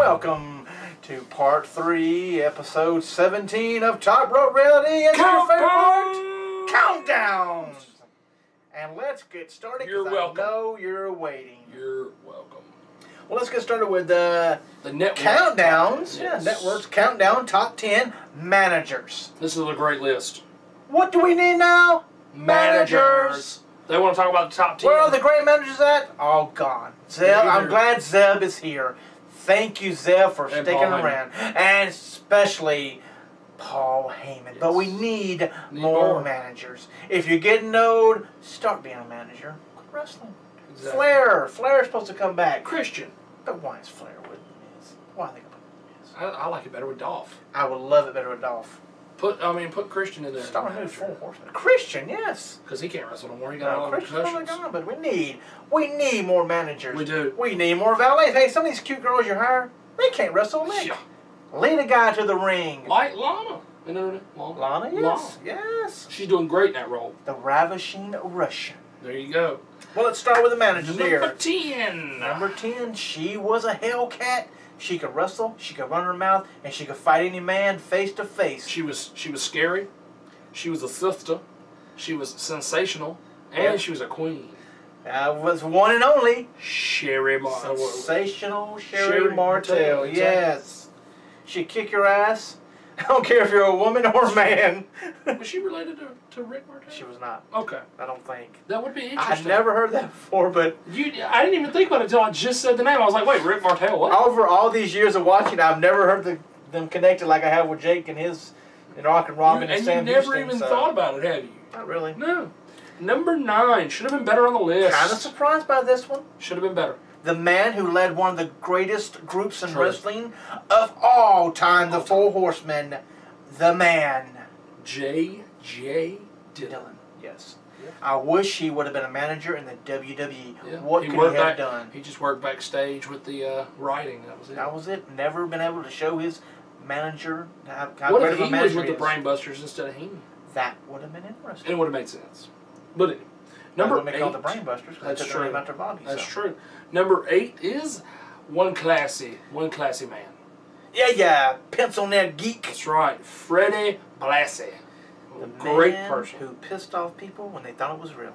Welcome to part 3, episode 17 of Top Rope Reality. It's your favorite part, Countdowns. And let's get started because I know you're waiting. You're welcome. Well, let's get started with the network countdowns. Yes. Yeah, networks countdown top 10 managers. This is a great list. What do we need now? Managers. They want to talk about the top 10. Where are the great managers at? All gone. Zeb, I'm glad Zeb is here. Thank you, Zeb, for sticking around. And especially Paul Heyman. Yes. But we need more managers. If you're getting old, start being a manager. Quit wrestling. Exactly. Flair's supposed to come back. Christian. But why is Flair with Miz? Why are they going to put Miz? I like it better with Dolph. I would love it better with Dolph. Put Christian in there. Start a new Four Horsemen. Christian, yes. Because he can't wrestle no more. He got all the concussions. But we need more managers. We do. We need more valets. Hey, some of these cute girls you hire, they can't wrestle a lick. Yeah. Lead a guy to the ring. Like Lana. You know Lana, yes. Yes. She's doing great in that role. The Ravishing Russian. There you go. Well, let's start with the managers here. Number 10. Number 10, she was a Hellcat. She could wrestle, she could run her mouth, and she could fight any man face to face. She was scary. She was a sister. She was sensational, and she was a queen. Was one and only Sherri Martel. Sensational Sherri Martel. Exactly. Yes. She'd kick your ass. I don't care if you're a woman or a man. Was she related to Rick Martel? She was not. Okay. I don't think. That would be interesting. I've never heard that before, but... I didn't even think about it until I just said the name. I was like, wait, Rick Martel, what? Over all these years of watching, I've never heard them connected like I have with Jake and his... and Rock and Robin and Sam Houston. And you never even thought about it, have you? Not really. No. Number 9. Should have been better on the list. Kind of surprised by this one. Should have been better. The man who led one of the greatest groups in wrestling of all time, the Four Horsemen, the man. J.J. Dillon. Yes. Yep. I wish he would have been a manager in the WWE. Yeah. What could he have done? He just worked backstage with the writing. That was it. That was it. Never been able to show his manager how what great if of a he manager was with he the Brainbusters instead of him? That would have been interesting. And it would have made sense. But anyway. Number 8. Called the Brainbusters because That's they took true. after Bobby. That's true. Number 8 is one classy man. Yeah, pencil neck geek. That's right, Freddie Blassie. The great man person who pissed off people when they thought it was real.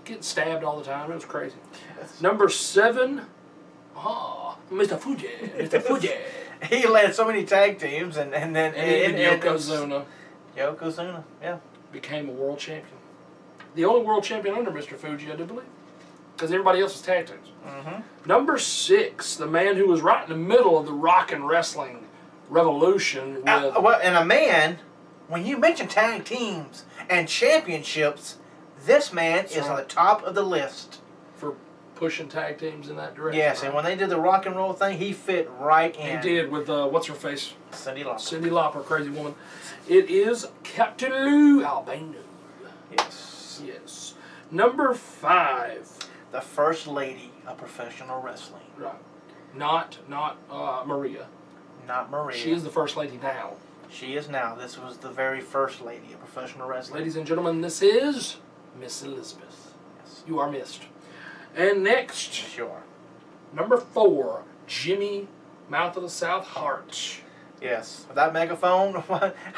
Getting stabbed all the time. It was crazy. Yes. Number 7. Mr. Fuji. Mr. Fuji. He led so many tag teams and then Yokozuna. Yokozuna, yeah. Became a world champion. The only world champion under Mr. Fuji, I do believe. Because everybody else was tag teams. Number 6, the man who was right in the middle of the rock and wrestling revolution. And a man, when you mention tag teams and championships, this man is on the top of the list. For pushing tag teams in that direction. Yes, and when they did the rock and roll thing, he fit right in. He did with, what's her face? Cyndi Lauper. Cyndi Lauper, crazy woman. It is Captain Lou Albano. Yes. Yes. Number 5. The first lady of professional wrestling. Right. Not Maria. Not Maria. She is the first lady now. She is now. This was the very first lady of professional wrestling. Ladies and gentlemen, this is Miss Elizabeth. Yes. You are missed. And next. Sure. Number 4. Jimmy Mouth of the South Hart. Yes. With that megaphone,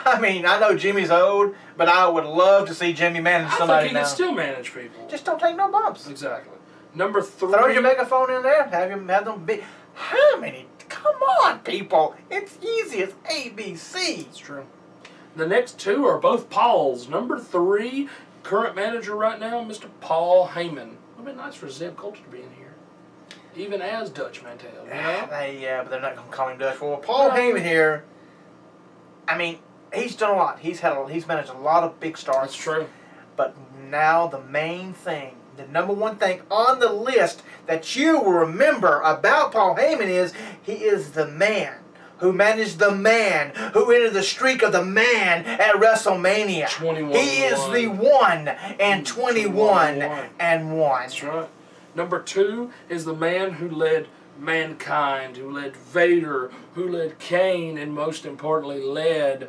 I mean, I know Jimmy's old, but I would love to see Jimmy manage somebody now. I think he can still manage people. Just don't take no bumps. Exactly. Number 3. Throw your megaphone in there. Have them be. How many? Come on, people. It's easy. It's ABC. It's true. The next 2 are both Pauls. Number 3, current manager right now, Mr. Paul Heyman. It would have been nice for Zeb Coulter to be in here. Even as Dutch Mantel, you know? Yeah, but they're not going to call him Dutch. Well, Paul Heyman here, I mean, he's done a lot. He's managed a lot of big stars. That's true. But now the main thing, the number one thing on the list that you will remember about Paul Heyman is he is the man who managed the man who ended the streak of the man at WrestleMania. 21. He is the 1 and 21 and 1. That's right. Number 2 is the man who led Mankind, who led Vader, who led Kane, and most importantly led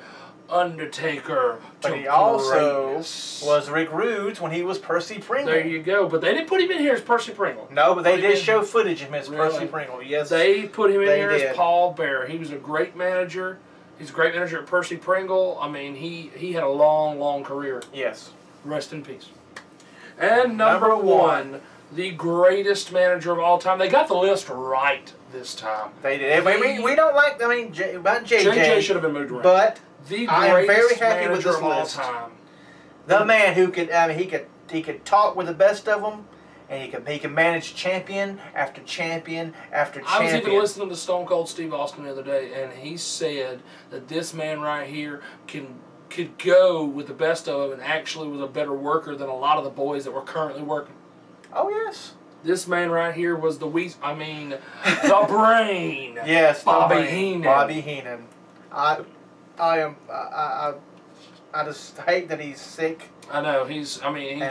Undertaker. But he also was Rick Rude when he was Percy Pringle. There you go. But they didn't put him in here as Percy Pringle. No, but they did show footage of him as Percy Pringle. Yes, they put him in here as Paul Bearer. He was a great manager. He's a great manager at Percy Pringle. I mean, he had a long, long career. Yes. Rest in peace. And number one, the greatest manager of all time. They got the list right this time. They did. We don't like, about JJ. JJ should have been moved around. But the I am very happy with this of all list. time. The man who could, he could talk with the best of them, and he can manage champion after champion after champion. I was even listening to Stone Cold Steve Austin the other day, and he said that this man right here could go with the best of them and actually was a better worker than a lot of the boys that were currently working. Oh, yes. This man right here was the brain. Yes, Bobby Heenan. Bobby Heenan. I just hate that he's sick. I know he's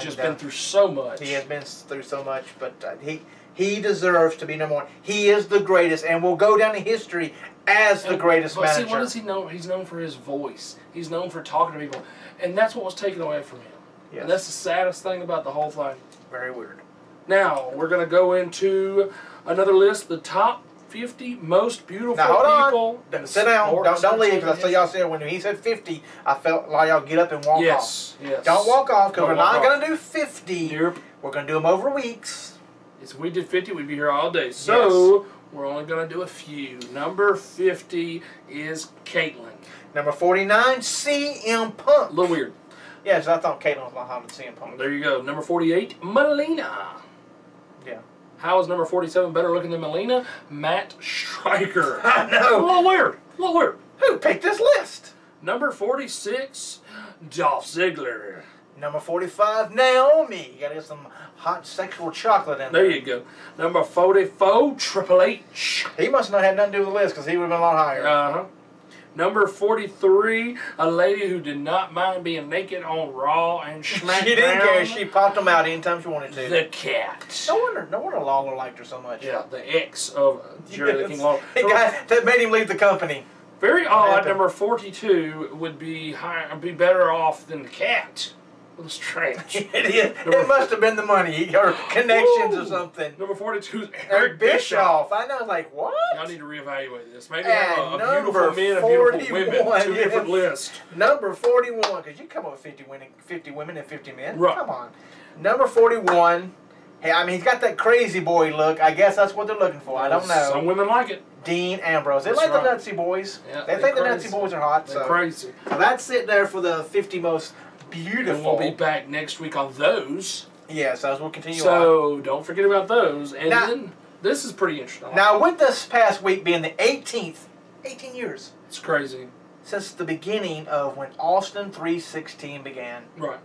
just been through so much. He has been through so much, but he deserves to be number one. He is the greatest, and will go down in history as the greatest manager. See, what is he known? He's known for his voice. He's known for talking to people, and that's what was taken away from him. Yes. And that's the saddest thing about the whole thing. Very weird. Now we're going to go into another list: the top 50 most beautiful people. On. Sit down. Don't leave, because I saw y'all said when he said 50, I felt like y'all get up and walk off. Yes. Don't walk off, because we're not going to do 50. Nope. We're going to do them over weeks. If we did 50, we'd be here all day. So we're only going to do a few. Number 50 is Caitlyn. Number 49, CM Punk. A little weird. Yes, I thought Caitlyn was behind CM Punk. There you go. Number 48, Melina. Yeah. How is number 47 better looking than Melina? Matt Striker. I know. A little weird. A little weird. Who picked this list? Number 46, Dolph Ziggler. Number 45, Naomi. You gotta get some hot sexual chocolate in there. There you go. Number 44, Triple H. He must not have nothing to do with the list, because he would have been a lot higher. Uh-huh. Number 43, a lady who did not mind being naked on Raw and SmackDown. She didn't care. She popped them out anytime she wanted to. The Cat. No wonder Lawler liked her so much. Yeah, the ex of Jerry the King Lawler. The guy that made him leave the company. Very odd. Number 42 would be better off than the Cat. It was strange. It must have been the money or connections or something. Number 42 is Eric Bischoff. I know, like, what? Y'all need to reevaluate this. Maybe have a beautiful men and beautiful women. Two different lists. Number 41, because you come up with 50 women and 50 men. Right. Come on. Number 41. Hey, I mean, he's got that crazy boy look. I guess that's what they're looking for. I don't know. Some women like it. Dean Ambrose. They like the Nutsy boys. Yeah, they think the Nutsy boys are hot. They're crazy. So that's it there for the 50 most beautiful. And we'll be back next week on those. Yes, as we'll continue on. So don't forget about those. And then this is pretty interesting. Now, with this past week being the 18th, 18 years. It's crazy. Since the beginning of when Austin 316 began. Right.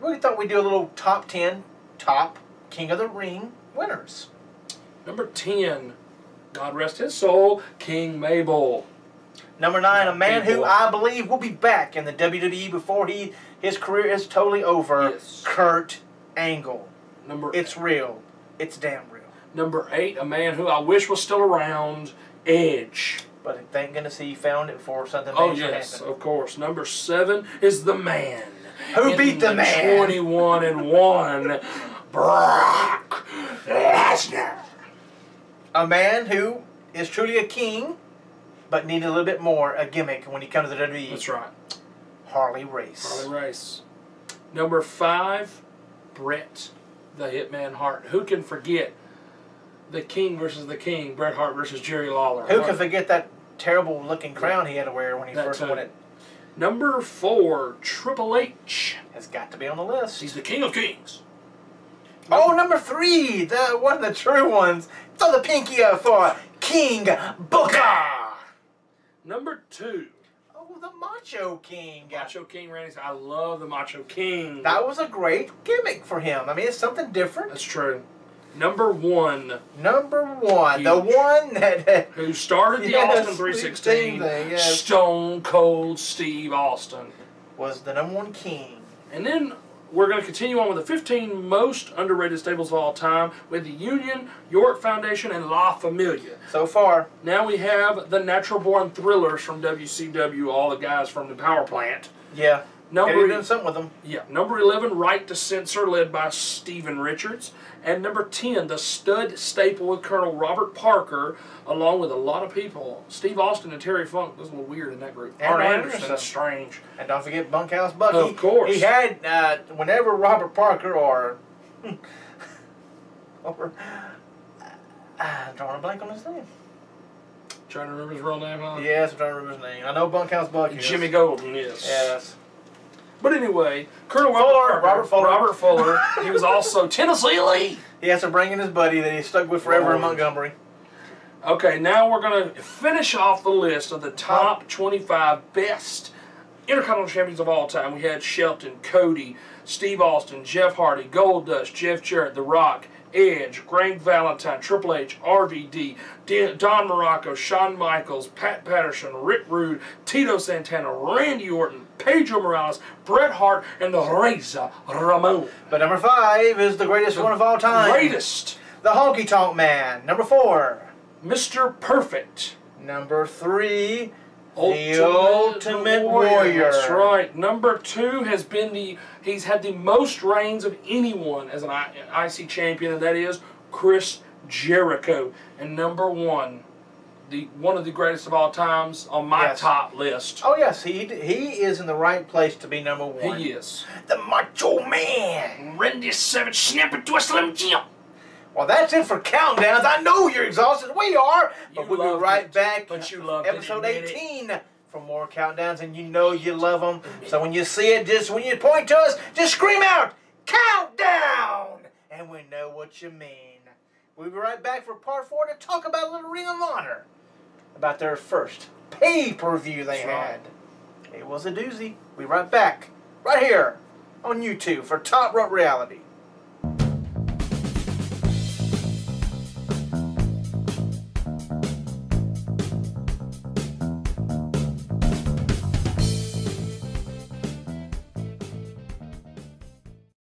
We thought we'd do a little top 10, top King of the Ring winners. Number 10, God rest his soul, King Mabel. Number 9, a man who I believe will be back in the WWE before his career is totally over. Yes. Kurt Angle. It's 8. real. It's damn real. Number 8, a man who I wish was still around, Edge. But thank goodness he found it before something major happened. Of course. Number 7 is the man. Who beat the man? 21-1, Brock Lesnar. A man who is truly a king, but needed a little bit more a gimmick when he comes to the WWE. That's right. Harley Race. Harley Race. Number 5, Bret the Hitman Hart. Who can forget the King versus the King, Bret Hart versus Jerry Lawler? Who can forget that terrible looking crown he had to wear when he first won it? Number 4, Triple H. Has got to be on the list. He's the King of Kings. Oh, number 3, one of the true ones. Throw the pinky up for King Booker. Number 2. Oh, the Macho King. Macho King Randy. I love the Macho King. That was a great gimmick for him. I mean, it's something different. That's true. Number 1. Number 1. The one that... who started the Austin 316. Thing, yes. Stone Cold Steve Austin. Was the number 1 king. And then we're going to continue on with the 15 most underrated stables of all time with the Union, York Foundation, and La Familia. So far. Now we have the Natural Born Thrillers from WCW, all the guys from the power plant. Yeah. Number doing something with them. Yeah. Number 11, Right to Censor, led by Steven Richards. And number 10, the stud staple with Colonel Robert Parker, along with a lot of people. Steve Austin and Terry Funk was a little weird in that group. And Art Anderson. Anderson is strange. And don't forget Bunkhouse Bucky. Of course. He had, whenever Robert Parker or I'm drawing a blank on his name. Trying to remember his real name, huh? Yes, I'm trying to remember his name. I know Bunkhouse Bucky. Jimmy Golden, yes. Yes. But anyway, Colonel Robert Fuller. Robert Fuller. He was also Tennessee Lee. He has to bring in his buddy that he stuck with forever in Montgomery. Okay, now we're going to finish off the list of the top 25 best Intercontinental Champions of all time. We had Shelton, Cody, Steve Austin, Jeff Hardy, Goldust, Jeff Jarrett, The Rock, Edge, Greg Valentine, Triple H, RVD, Don Morocco, Shawn Michaels, Pat Patterson, Rick Rude, Tito Santana, Randy Orton, Pedro Morales, Bret Hart, and the Razor Ramon. But number 5 is the greatest one of all time. Greatest. The Honky Tonk Man. Number 4. Mr. Perfect. Number 3. The Ultimate Warrior. That's right. Number 2 has been he's had the most reigns of anyone as an IC champion, and that is Chris Jericho. And number 1, one of the greatest of all times on my top list. Oh yes, he is in the right place to be number 1. He is. The Macho Man. Randy Savage, snap it to a Slim Jim. Well, that's it for countdowns. I know you're exhausted. We are. But we'll be right back. But you love episode 18 for more countdowns, and you know you love them. So when you see it, just when you point to us, just scream out, "Countdown!" And we know what you mean. We'll be right back for part 4 to talk about a little Ring of Honor. About their first pay-per-view they had. It was a doozy. We'll be right back. Right here on YouTube for Top Rope Reality.